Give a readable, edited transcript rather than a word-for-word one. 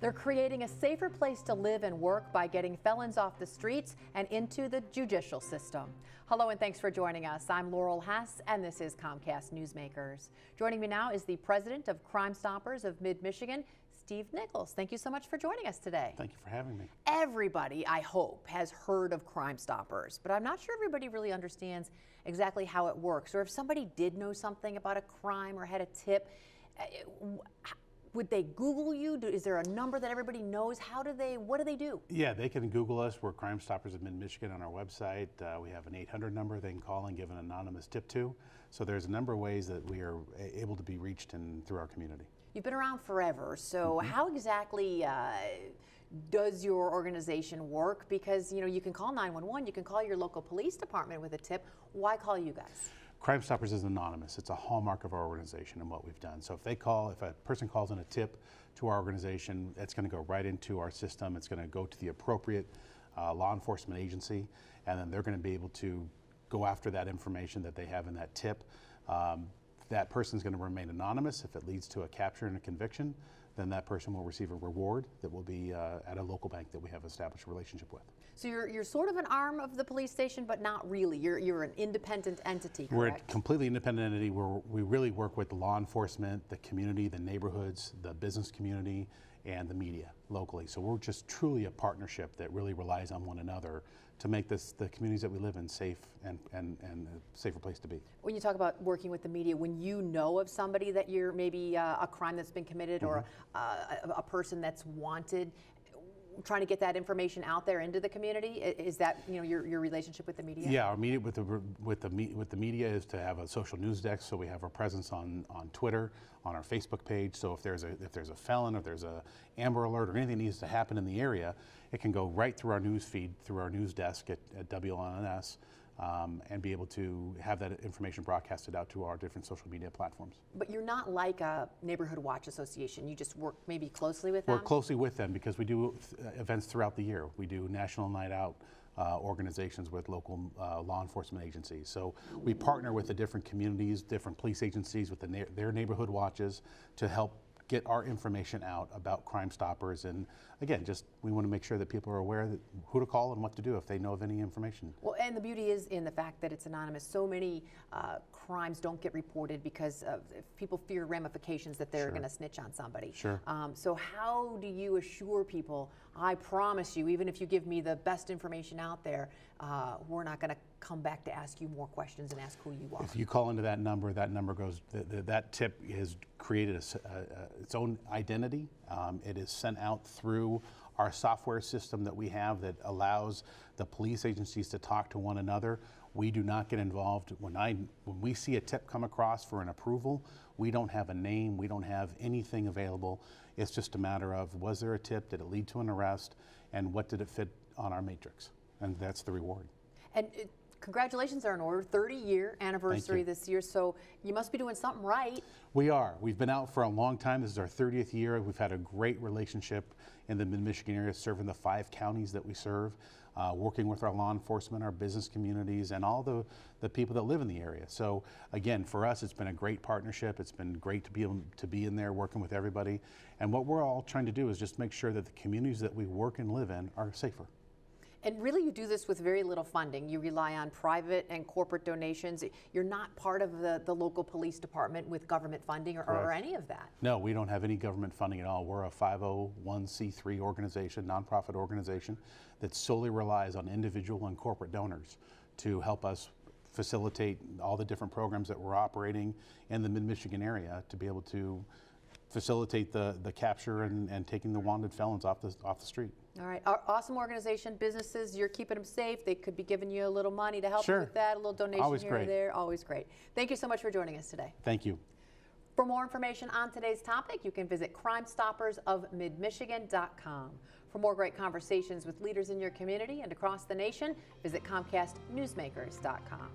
They're creating a safer place to live and work by getting felons off the streets and into the judicial system. Hello and thanks for joining us. I'm Laurel Hess and this is Comcast Newsmakers. Joining me now is the president of Crime Stoppers of Mid-Michigan, Steve Nichols. Thank you so much for joining us today. Thank you for having me. Everybody, I hope, has heard of Crime Stoppers, but I'm not sure everybody really understands exactly how it works, or if somebody did know something about a crime or had a tip, would they Google you? Is there a number that everybody knows? What do they do? Yeah, they can Google us. We're Crime Stoppers of Mid-Michigan on our website. We have an 800 number they can call and give an anonymous tip to. So there's a number of ways that we are able to be reached through our community. You've been around forever, so how exactly does your organization work? Because you can call 911, you can call your local police department with a tip. Why call you guys? Crime Stoppers is anonymous. It's a hallmark of our organization and what we've done. So if a person calls in a tip to our organization, it's going to go right into our system. It's going to go to the appropriate law enforcement agency, and then they're going to be able to go after that information that they have in that tip. That person's going to remain anonymous. If it leads to a capture and a conviction, then that person will receive a reward that will be at a local bank that we have established a relationship with. So you're sort of an arm of the police station, but not really. You're an independent entity, correct? We're a completely independent entity. We really work with the law enforcement, the community, the neighborhoods, the business community, and the media locally. So we're just truly a partnership that really relies on one another to make the communities that we live in safe and a safer place to be. When you talk about working with the media, when you know of somebody that you're maybe a crime that's been committed or a person that's wanted, trying to get that information out there into the community, is that your relationship with the media? Yeah, our media with the media is to have a social news desk. So we have our presence on Twitter, on our Facebook page. So if there's a felon, or if there's a Amber Alert, or anything that needs to happen in the area, it can go right through our news feed, through our news desk at WLNS. And be able to have that information broadcasted out to our different social media platforms. But you're not like a neighborhood watch association. You just work maybe closely with them? Work closely with them because we do events throughout the year. We do National Night Out organizations with local law enforcement agencies. So we partner with the different communities, different police agencies, with their neighborhood watches to help get our information out about Crime Stoppers. And again, we want to make sure that people are aware that who to call and what to do if they know of any information. Well, and the beauty is in the fact that it's anonymous. So many crimes don't get reported because people fear ramifications that they're going to snitch on somebody. Sure. So how do you assure people, I promise you, even if you give me the best information out there, we're not going to come back to ask you more questions and ask who you are? If you call into that number goes, that tip has created its own identity. It is sent out through our software system that we have that allows the police agencies to talk to one another. We do not get involved. When we see a tip come across for an approval, we don't have a name, we don't have anything available. It's just a matter of, was there a tip, did it lead to an arrest, and what did it fit on our matrix? And that's the reward. And congratulations are in order, 30-year anniversary this year, so you must be doing something right. We are. We've been out for a long time. This is our 30th year. We've had a great relationship in the Mid-Michigan area, serving the 5 counties that we serve, working with our law enforcement, our business communities, and all the people that live in the area. So again, for us, it's been a great partnership. It's been great to be able to be in there working with everybody. And what we're all trying to do is just make sure that the communities that we work and live in are safer. And really, you do this with very little funding. You rely on private and corporate donations. You're not part of the local police department with government funding or any of that. No, we don't have any government funding at all. We're a 501c3 organization, nonprofit organization that solely relies on individual and corporate donors to help us facilitate all the different programs that we're operating in the Mid-Michigan area to be able to facilitate the capture and taking the wanted felons off the street. All right, awesome organization, businesses, you're keeping them safe. They could be giving you a little money to help you with that, a little donation here or there. Always great. Thank you so much for joining us today. Thank you. For more information on today's topic, you can visit crimestoppersofmidmichigan.com. For more great conversations with leaders in your community and across the nation, visit ComcastNewsmakers.com.